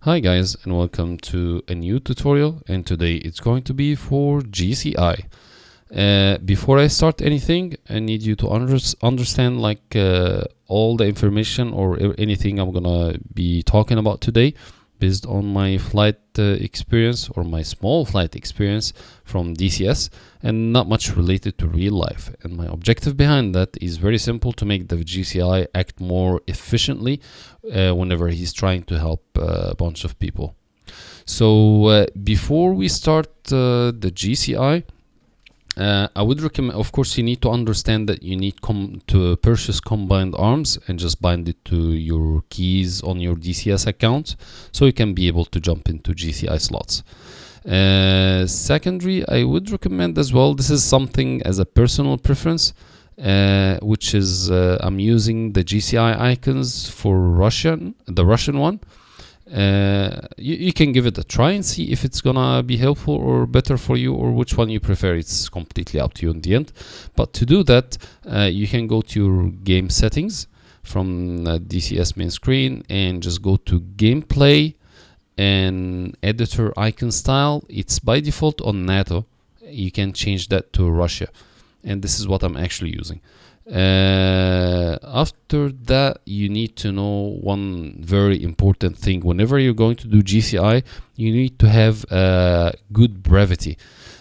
Hi guys, and welcome to a new tutorial, and today it's going to be for GCI. Before I start anything, I need you to understand all the information or anything I'm gonna be talking about today based on my flight experience or my small flight experience from DCS, and not much related to real life. And my objective behind that is very simple: to make the GCI act more efficiently whenever he's trying to help a bunch of people. So before we start the GCI, I would recommend, of course, you need to understand that you need to purchase combined arms and just bind it to your keys on your DCS account, so you can be able to jump into GCI slots. Secondary, I would recommend as well, this is something as a personal preference, which is I'm using the GCI icons for the Russian one. You can give it a try and see if it's gonna be helpful or better for you, or which one you prefer. It's completely up to you in the end. But to do that, you can go to your game settings from DCS main screen and just go to gameplay and editor icon style. It's by default on NATO. You can change that to Russia, and this is what I'm actually using. After that, you need to know one very important thing. Whenever you're going to do GCI, you need to have good brevity.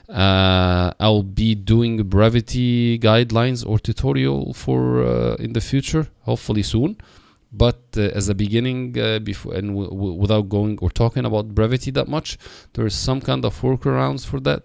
I'll be doing brevity guidelines or tutorial for in the future, hopefully soon. But as a beginning, before and without going or talking about brevity that much, there is some kind of workarounds for that,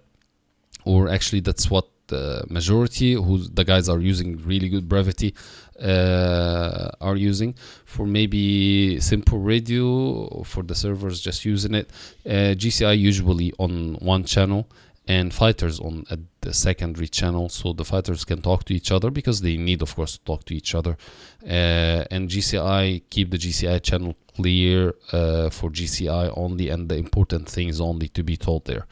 or actually that's what the majority the guys are using really good brevity are using. For maybe simple radio, for the servers just using it, GCI usually on one channel and fighters on the secondary channel, so the fighters can talk to each other because they need, of course, to talk to each other. And GCI, keep the GCI channel clear for GCI only, and the important things only to be told there.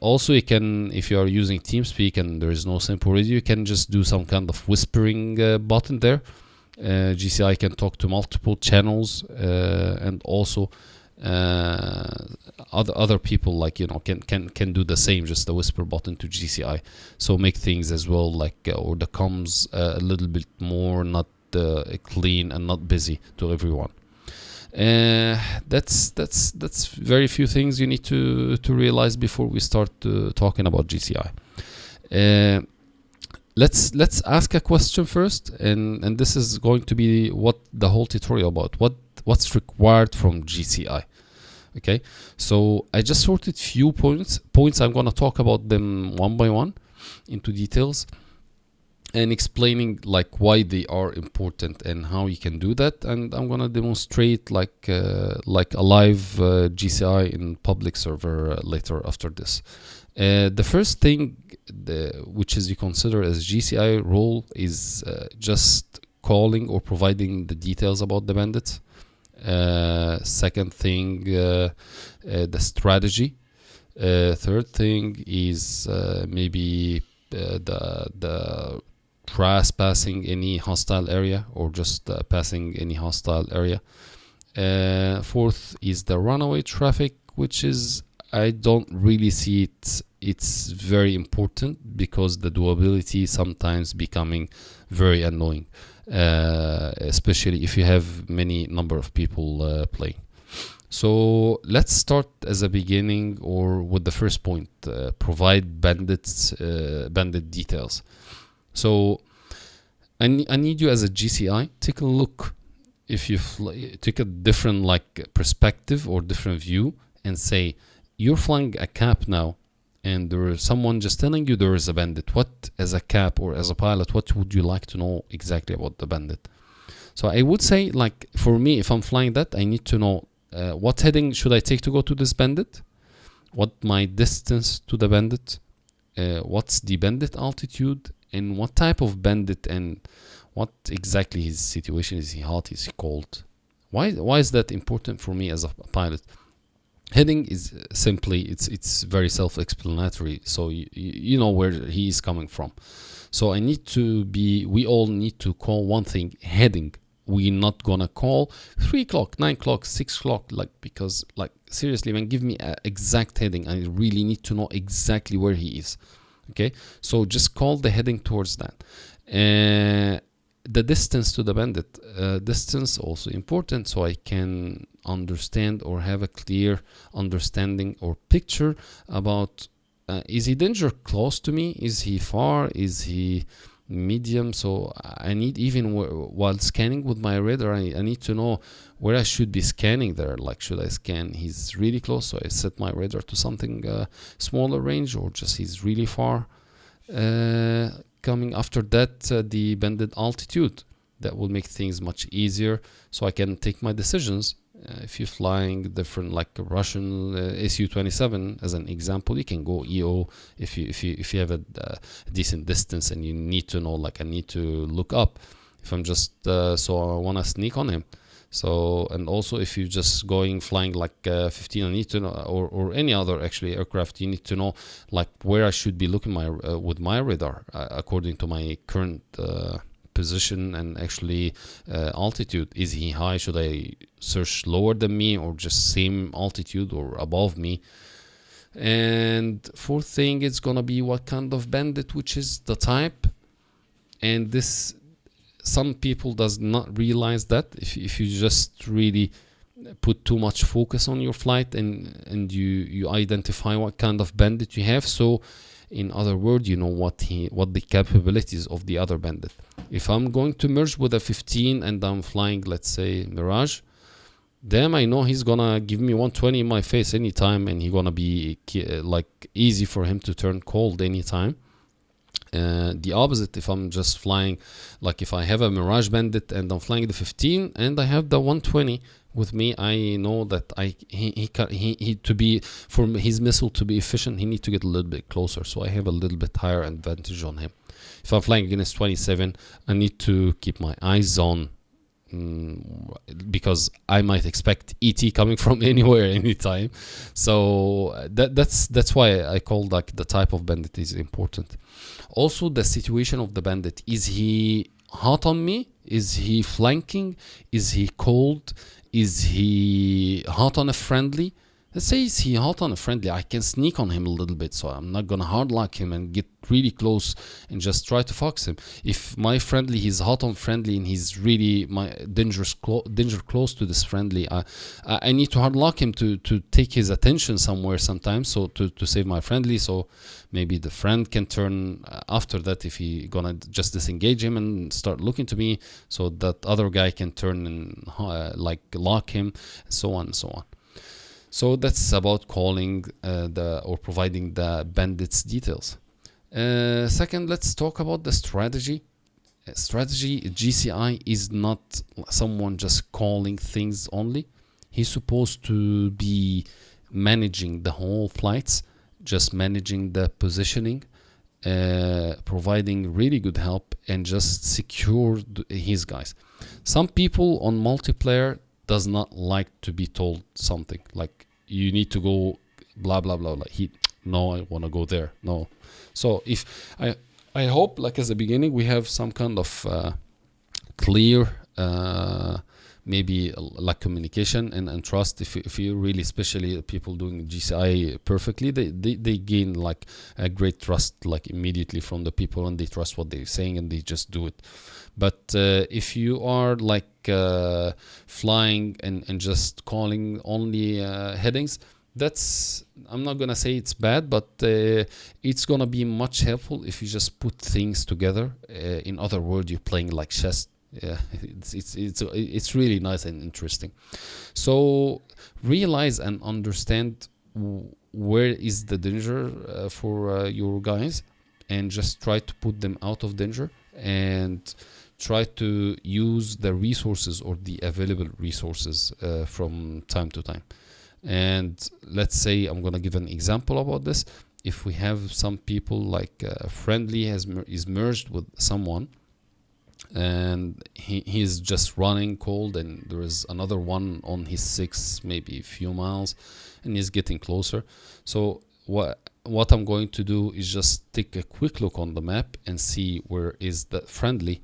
Also, you can, if you are using TeamSpeak and there is no simple radio, you can just do some kind of whispering button there. GCI can talk to multiple channels, and also other people, like, you know, can do the same, just the whisper button to GCI. So make things as well, like or the comms a little bit more not clean and not busy to everyone. That's very few things you need to realize before we start talking about GCI. Let's ask a question first, and this is going to be what the whole tutorial about. What's required from GCI? Okay, so I just sorted few points. I'm gonna talk about them one by one into details, and explaining like why they are important and how you can do that. And I'm gonna demonstrate like a live GCI in public server later after this. The first thing which is you consider as GCI role is just calling or providing the details about the bandits. Second thing, the strategy. Third thing is maybe the passing any hostile area, or just passing any hostile area. Fourth is the runaway traffic, which is, I don't really see it. It's very important because the doability sometimes becoming very annoying, especially if you have many number of people playing. So let's start as a beginning, or with the first point, provide bandit details. So I need you as a GCI, take a look, if you take a different perspective or different view, and say you're flying a cap now, and there is someone just telling you there is a bandit. What, as a cap or as a pilot, what would you like to know exactly about the bandit? So I would say, like, for me, if I'm flying that, I need to know what heading should I take to go to this bandit, what my distance to the bandit, what's the bandit altitude, and what type of bandit, and what exactly his situation. Is he hot? Is he cold? Why is that important for me as a pilot? Heading is simply, it's very self-explanatory, so you know where he is coming from. So we all need to call one thing heading, we're not gonna call 3 o'clock, 9 o'clock, 6 o'clock, like, because, like, seriously, man, give me an exact heading. I really need to know exactly where he is. Okay, so just call the heading towards that. The distance to the bandit, distance also important, so I can understand or have a clear understanding or picture about, is he danger close to me, is he far, is he medium. So I need, even while scanning with my radar, I need to know where I should be scanning there. Like, should I scan he's really close, so I set my radar to something smaller range, or just he's really far. Coming after that, the banded altitude, that will make things much easier, so I can take my decisions. If you're flying different, like a Russian Su-27 as an example, you can go EO if you have a decent distance and you need to know, like, I need to look up if I'm just so I want to sneak on him. So, and also if you're just flying like 15, I need to know, or any other actually aircraft, you need to know like where I should be looking with my radar according to my current position and actually altitude. Is he high? Should I search lower than me, or just same altitude or above me? And fourth thing, it's gonna be what kind of bandit, which is the type. And this, some people does not realize that if you just really put too much focus on your flight and you identify what kind of bandit you have, so in other words, you know what the capabilities of the other bandit. If I'm going to merge with a 15 and I'm flying, let's say, Mirage, then I know he's gonna give me 120 in my face anytime, and he's gonna be like easy for him to turn cold anytime. The opposite, if I'm just flying, like if I have a Mirage bandit and I'm flying the 15 and I have the 120 with me, I know that he to be, for his missile to be efficient, he need to get a little bit closer, so I have a little bit higher advantage on him. If I'm flying against 27, I need to keep my eyes on, because I might expect ET coming from anywhere, anytime. So that's why I call like the type of bandit is important. Also, the situation of the bandit. Is he hot on me? Is he flanking? Is he cold? Is he hot on a friendly? Let's say is he hot on a friendly, I can sneak on him a little bit, so I'm not gonna hard lock him and get really close and just try to fox him. If my friendly, he's hot on friendly and he's really my danger close to this friendly, I need to hard lock him to take his attention somewhere sometimes, so to save my friendly. So maybe the friend can turn after that, if he gonna just disengage him and start looking to me, so that other guy can turn and like lock him, so on and so on. So that's about calling or providing the bandits details. Second, let's talk about the strategy. Strategy, GCI is not someone just calling things only. He's supposed to be managing the whole flights, just managing the positioning, providing really good help, and just secure his guys. Some people on multiplayer does not like to be told something like you need to go blah blah blah, like no, I want to go there, no. So if I hope, like as a beginning, we have some kind of clear maybe like communication and trust. If you really, especially people doing GCI perfectly, they gain like a great trust like immediately from the people, and they trust what they're saying and they just do it. But if you are like flying and just calling only headings, that's, I'm not gonna say it's bad, but it's gonna be much helpful if you just put things together. In other words, you're playing like chess. Yeah, it's really nice and interesting. So realize and understand where is the danger for your guys, and just try to put them out of danger, and try to use the resources or the available resources from time to time. And let's say, I'm gonna give an example about this. If we have some people like friendly is merged with someone, and he's just running cold, and there is another one on his 6, maybe a few miles, and he's getting closer. So what I'm going to do is just take a quick look on the map and see where is the friendly,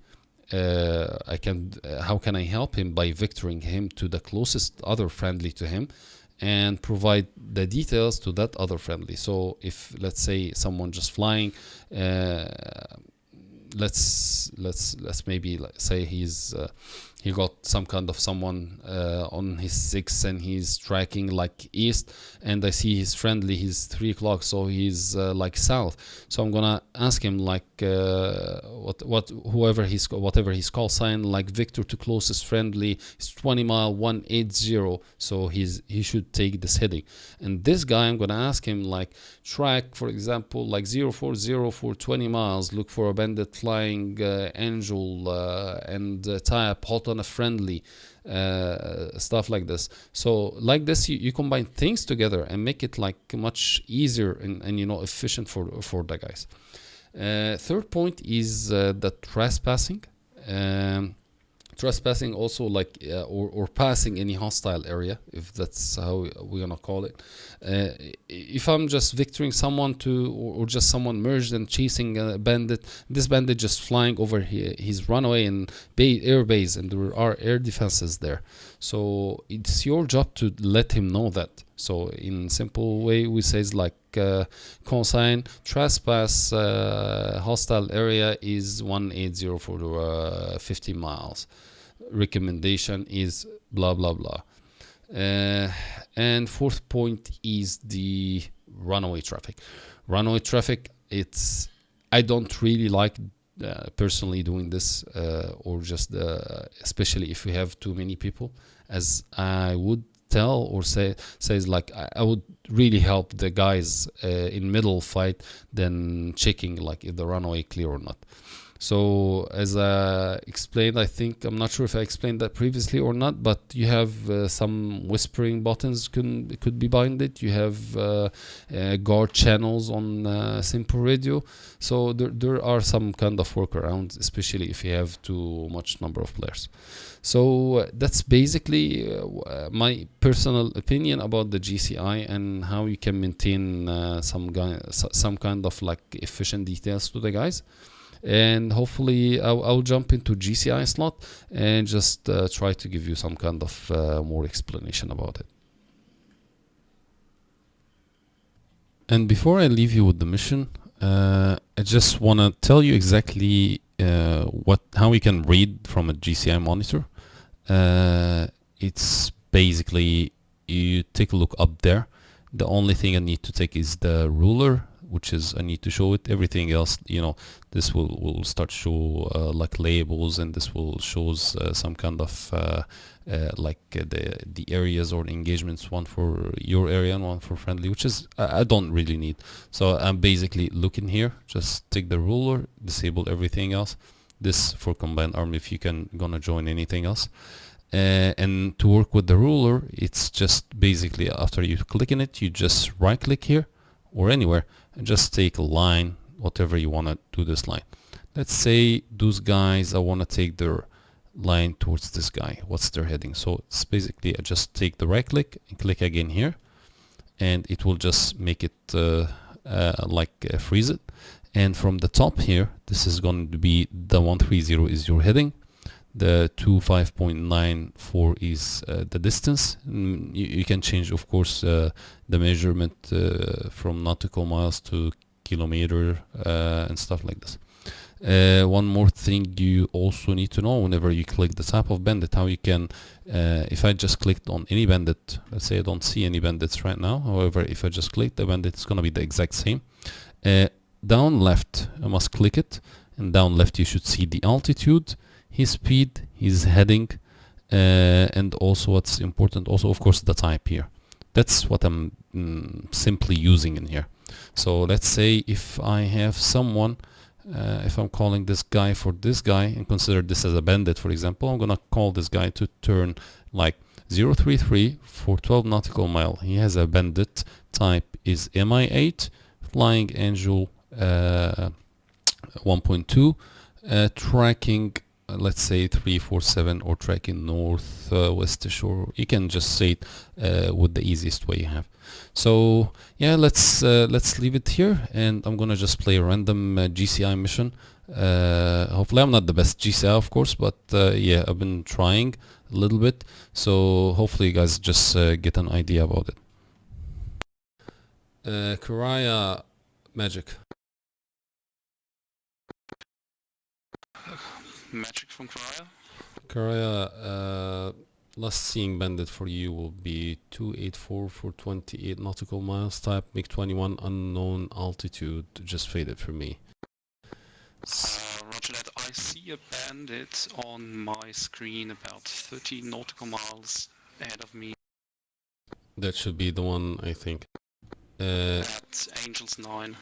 how can I help him by vectoring him to the closest other friendly to him, and provide the details to that other friendly. So if, let's say, someone just flying, let's maybe say he got some kind of someone on his 6, and he's tracking like east, and I see his friendly, he's 3 o'clock, so he's like south. So I'm gonna ask him like whatever his call sign, like vector to closest friendly is 20 mile 180, so he should take this heading. And this guy, I'm gonna ask him like track, for example, like 040 for 20 miles, look for a bandit flying angel, and tie up hot on a friendly, stuff like this. So like this, you combine things together and make it like much easier and efficient for the guys. Third point is the trespassing. Trespassing also, like or passing any hostile area, if that's how we're gonna call it. If I'm just vectoring someone to, or just someone merged and chasing a bandit, this bandit just flying over his runway and air base, and there are air defenses there. So it's your job to let him know that. So in simple way, we says like call sign trespass hostile area is 180 for 50 miles. Recommendation is blah blah blah. And fourth point is the runaway traffic. Runaway traffic, I don't really like personally doing this, or just especially if we have too many people, as I would tell or says like I would really help the guys in middle fight than checking like if the runway clear or not. So as I explained, I'm not sure if I explained that previously or not, but you have some whispering buttons could be binded. You have guard channels on simple radio. So there are some kind of workarounds, especially if you have too much number of players. So that's basically my personal opinion about the GCI and how you can maintain some kind of like efficient details to the guys. And hopefully I'll jump into GCI slot and just try to give you some kind of more explanation about it. And before I leave you with the mission, I just want to tell you exactly how we can read from a GCI monitor. It's basically, you take a look up there. The only thing I need to take is the ruler, which is I need to show it. Everything else, this will start show like labels, and this will shows some kind of like the areas or engagements, one for your area and one for friendly, which is I don't really need. So I'm basically looking here, just take the ruler, disable everything else. This for combined arm if you gonna join anything else. And to work with the ruler, it's just basically after you click in it, you just right click here or anywhere and just take a line, whatever you want to do this line. Let's say those guys, I want to take their line towards this guy. What's their heading? So it's basically I just take the right click and click again here, and it will just make it freeze it. And from the top here, this is going to be the 130 is your heading. The 25.94 is the distance. You can change, of course, the measurement from nautical miles to kilometer and stuff like this. One more thing you also need to know whenever you click the type of bandit, how you can, if I just clicked on any bandit, let's say I don't see any bandits right now. However, if I just click the bandit, it's going to be the exact same. Down left, I must click it, and down left you should see the altitude, his speed, his heading, and also what's important, also of course the type here. That's what I'm simply using in here. So let's say if I have someone, if I'm calling this guy for this guy and consider this as a bandit, for example, I'm gonna call this guy to turn like 033 for 12 nautical mile. He has a bandit, type is MI8, flying angel 1.2, tracking let's say 347 or tracking north westish, or you can just say it with the easiest way you have. So yeah, let's leave it here, and I'm gonna just play a random GCI mission. Hopefully I'm not the best GCI, of course, but yeah, I've been trying a little bit, so hopefully you guys just get an idea about it. Karaya Magic. Magic from Karaya. Karaya, last seeing bandit for you will be 284 for 28 nautical miles, type MiG-21, unknown altitude, just faded for me. Roger that. I see a bandit on my screen about 30 nautical miles ahead of me. That should be the one, I think. At Angels 9.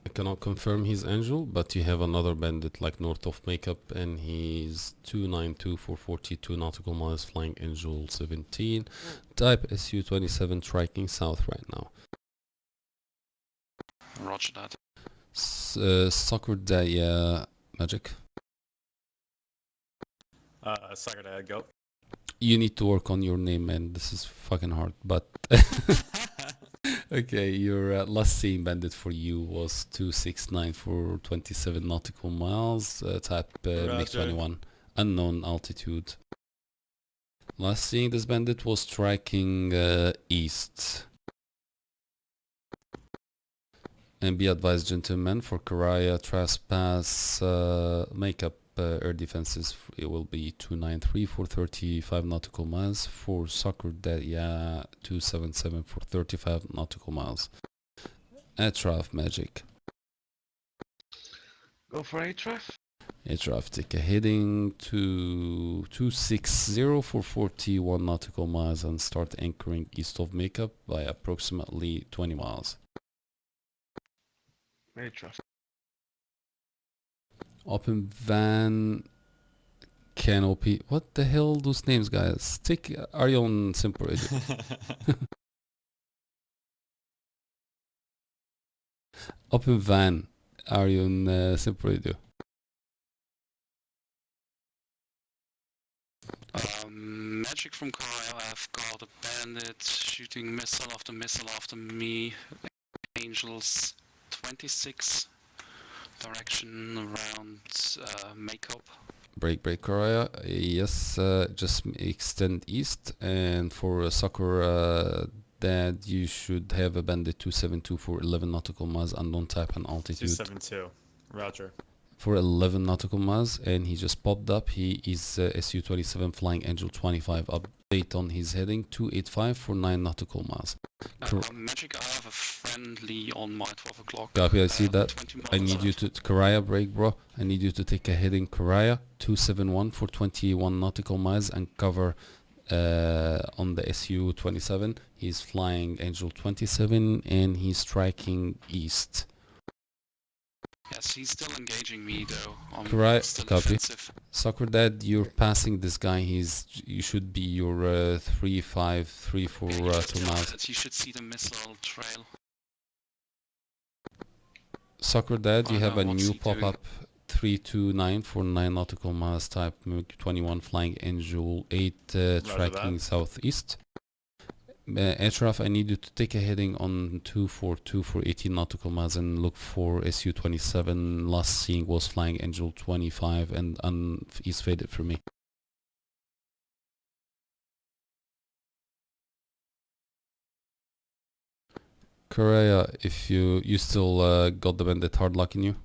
I cannot confirm he's Angel, but you have another bandit like north of Makeup, and he's 292 for 42 nautical miles, flying Angel 17, type Su-27, striking south right now. Roger that. Soccer Day Magic. Soccer Dad, go. You need to work on your name, man. This is fucking hard, but okay, your last seen bandit for you was 269 for 27 nautical miles, type MiG-21, unknown altitude. Last seeing this bandit was striking east. And be advised, gentlemen, for Karaya trespass makeup air defenses, it will be 293 for 35 nautical miles. For soccer, that 277 for 35 nautical miles. Atraf Magic. Go for Atraf. Atraf, take a heading to 260 for 41 nautical miles and start anchoring east of makeup by approximately 20 miles. Atraf. Open van canopy. What the hell those names, guys? Take Arion Simple Radio. Open van Arion Simple Radio. Magic from Karaya. I've got a bandit shooting missile after me. Angels 26. Direction around makeup. Break Karaya. Yes, just extend east, and for soccer that you should have a bandit 272 for 11 nautical miles, unknown type and altitude. 272, Roger. For 11 nautical miles, and he just popped up. He is Su-27 flying Angel 25. Update on his heading 285 for 9 nautical miles. Magic, I have a friendly on my 12 o'clock. Copy, I see that. I need you to Karaya break, bro. I need you to take a heading Karaya 271 for 21 nautical miles and cover on the Su-27. He's flying Angel 27 and he's striking east. Yes, he's still engaging me though. Correct. Copy. Defensive. Soccer Dad, you're passing this guy. You should be your 3-5-3 for 2 miles. You should see the missile trail. Soccer Dad, you have a what's new he pop-up 329 for 9 nautical miles, type MiG-21 flying Angel 8 tracking southeast. Atraf, I need you to take a heading on 242 for 18 nautical miles and look for Su-27. Last seeing was flying Angel 25 and he's faded for me. Korea, if you still got the bandit hard luck in you?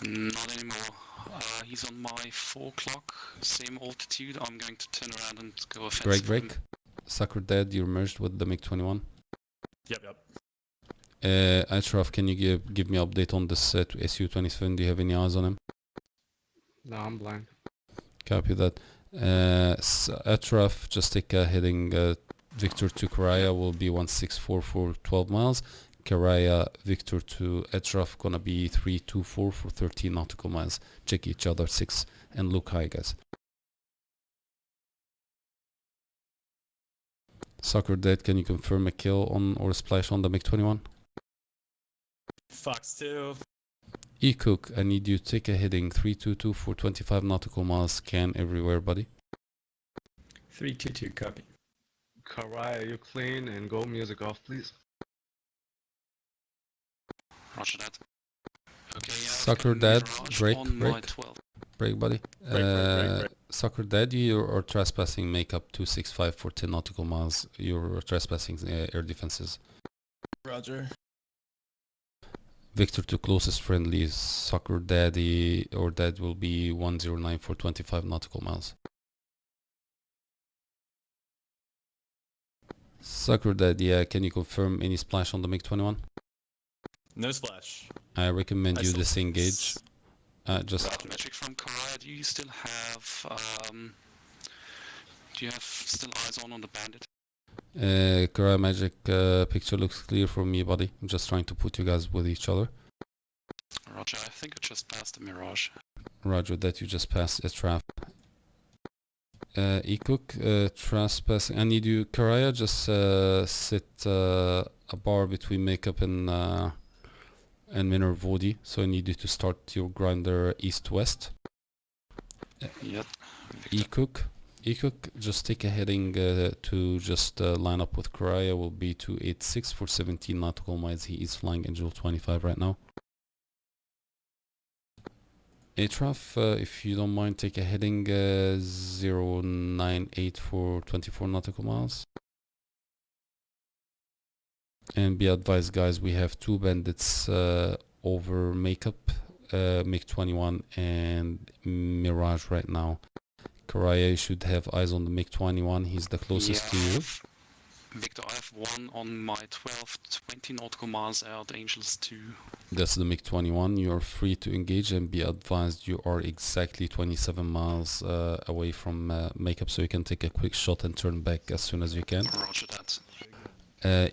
Not anymore. He's on my 4 o'clock, same altitude. I'm going to turn around and go offensive. Break. Sucker Dead, you're merged with the MiG-21. Yep. Ashraf, can you give me an update on this Su-27? Do you have any eyes on him? No, I'm blind. Copy that. Ashraf, just take a heading Victor to Karaya will be 164 for 12 miles. Karaya Victor to Ashraf gonna be 324 for 13 nautical miles. Check each other 6 and look high, guys. Soccer Dead, can you confirm a kill on or a splash on the MiG-21? Fox 2. E-Cook, I need you to take a heading 322 for 25 nautical miles, scan everywhere, buddy. 322, copy. Karai, you clean and go music off, please. Roger that. Okay, yeah, Sucker I've got a Dad, Mirage break, on my break. 12. Break, buddy. Break. Sucker Dad, you are trespassing, make up 265 for 10 nautical miles. You're trespassing air defenses. Roger. Victor to closest friendly, Sucker Daddy or Dad will be 109 for 25 nautical miles. Sucker Dad, yeah, can you confirm any splash on the MiG-21? No splash. I recommend I you still- disengage. Just Magic from Korea, do you still have still eyes on the bandit? Kara Magic picture looks clear for me, buddy. I'm just trying to put you guys with each other. Roger, I think I just passed the Mirage. Roger that, you just passed a trap. E-Cook, trespassing. I need you, Karaya, just sit a bar between Makeup and Minervodi. So I need you to start your grinder east-west. Yep. E-Cook, just take a heading to just line up with Karaya. Will be 286 for 17 nautical miles. He is flying Angel 25 right now. Atraf, if you don't mind, take a heading 098 for 24 nautical miles. And be advised, guys, we have two bandits over Makeup, MiG-21 and Mirage right now. Karaya should have eyes on the MiG-21. He's the closest to you. Victor, I have one on my 12, 20 nautical miles out, Angels 2. That's the MiG-21. You are free to engage, and be advised you are exactly 27 miles away from Makeup, so you can take a quick shot and turn back as soon as you can. Roger that.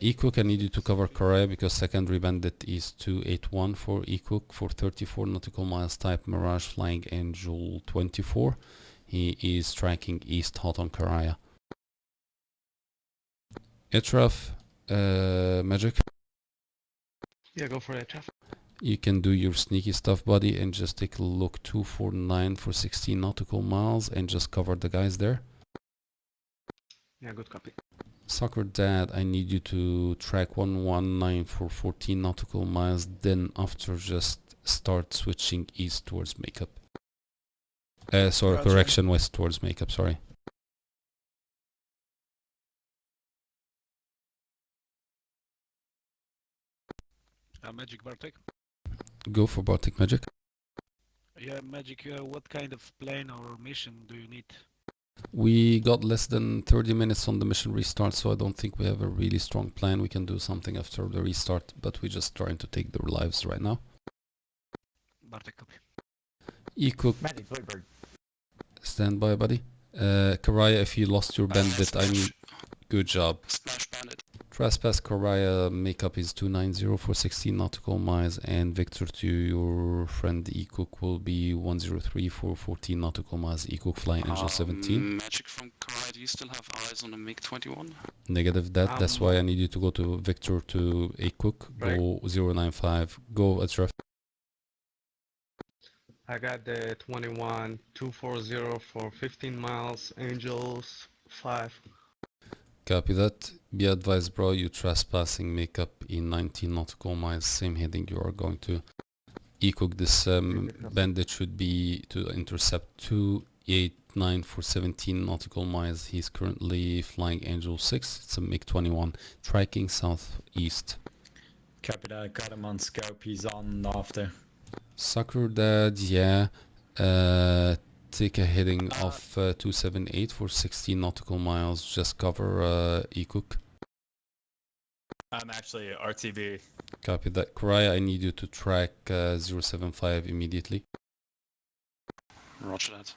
E-Cook, I need you to cover Korea because secondary bandit is 281 for E-Cook for 34 nautical miles, type Mirage, flying Angel 24. He is tracking east hot on Korea. Etraf, Magic. Yeah, go for it, Jeff. You can do your sneaky stuff, buddy, and just take a look 249 for 16 nautical miles and just cover the guys there. Yeah, good copy. Soccer Dad, I need you to track 119 for 14 nautical miles, then after just start switching east towards Makeup. Sorry, Roger. correction, west towards Makeup, sorry. Magic Bartek. Go for Bartek Magic. Yeah, Magic, what kind of plane or mission do you need? We got less than 30 minutes on the mission restart, so I don't think we have a really strong plan. We can do something after the restart, but we're just trying to take their lives right now. Bartek, copy. E-Cook, Magic Blackbird. stand by, buddy. Karaya, if you lost your bandit, I need... Good job. Smash bandit. Trespass Karaya, makeup is 290 for 16 nautical miles, and Victor to your friend E-Cook will be 103 for 14 nautical miles. E-Cook flying Angel 17. Magic from Kai, do you still have eyes on the MiG-21? Negative that, that's why I need you to go to Victor to E-Cook, go 095, go Atref. I got the 21 240 for 15 miles, Angels 5. Copy that. Be advised, bro, you trespassing makeup in 19 nautical miles, same heading you are going to E-Cook. This bandit should be to intercept 289 for 17 nautical miles. He's currently flying Angel 6. It's a MiG-21 tracking southeast. Copy that, got him on scope, he's on after. Sucker Dad, yeah. Take a heading of 278 for 16 nautical miles. Just cover E-Cook. I'm actually RTV. Copy that. Karaya, I need you to track 075 immediately. Roger that.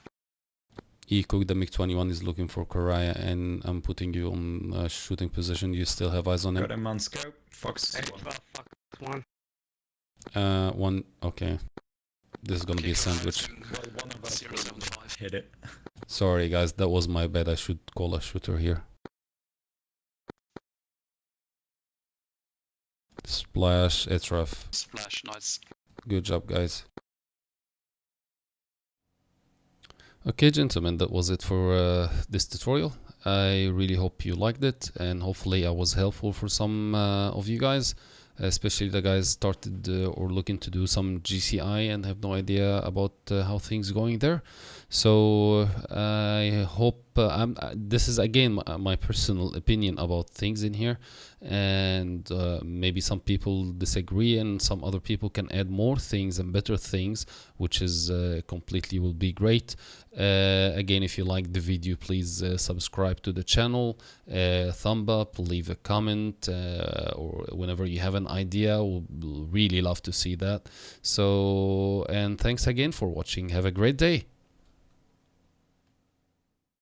E-Cook, the MiG-21 is looking for Karaya, and I'm putting you on shooting position. You still have eyes on Got him? him on scope. Fox. Hey, fuck, one. One, okay. This is gonna be a sandwich. Well, one of us 075. hit it. Sorry guys, that was my bad. I should call a shooter here. Splash, it's rough. Splash, nice. Good job, guys. Okay, gentlemen, that was it for this tutorial. I really hope you liked it, and hopefully I was helpful for some of you guys, especially the guys started or looking to do some GCI and have no idea about how things going there. So I hope this is again my personal opinion about things in here, and maybe some people disagree and some other people can add more things and better things, which is completely will be great. Again, if you like the video, please subscribe to the channel, thumb up, leave a comment, or whenever you have an idea, we'll really love to see that. So, and thanks again for watching. Have a great day.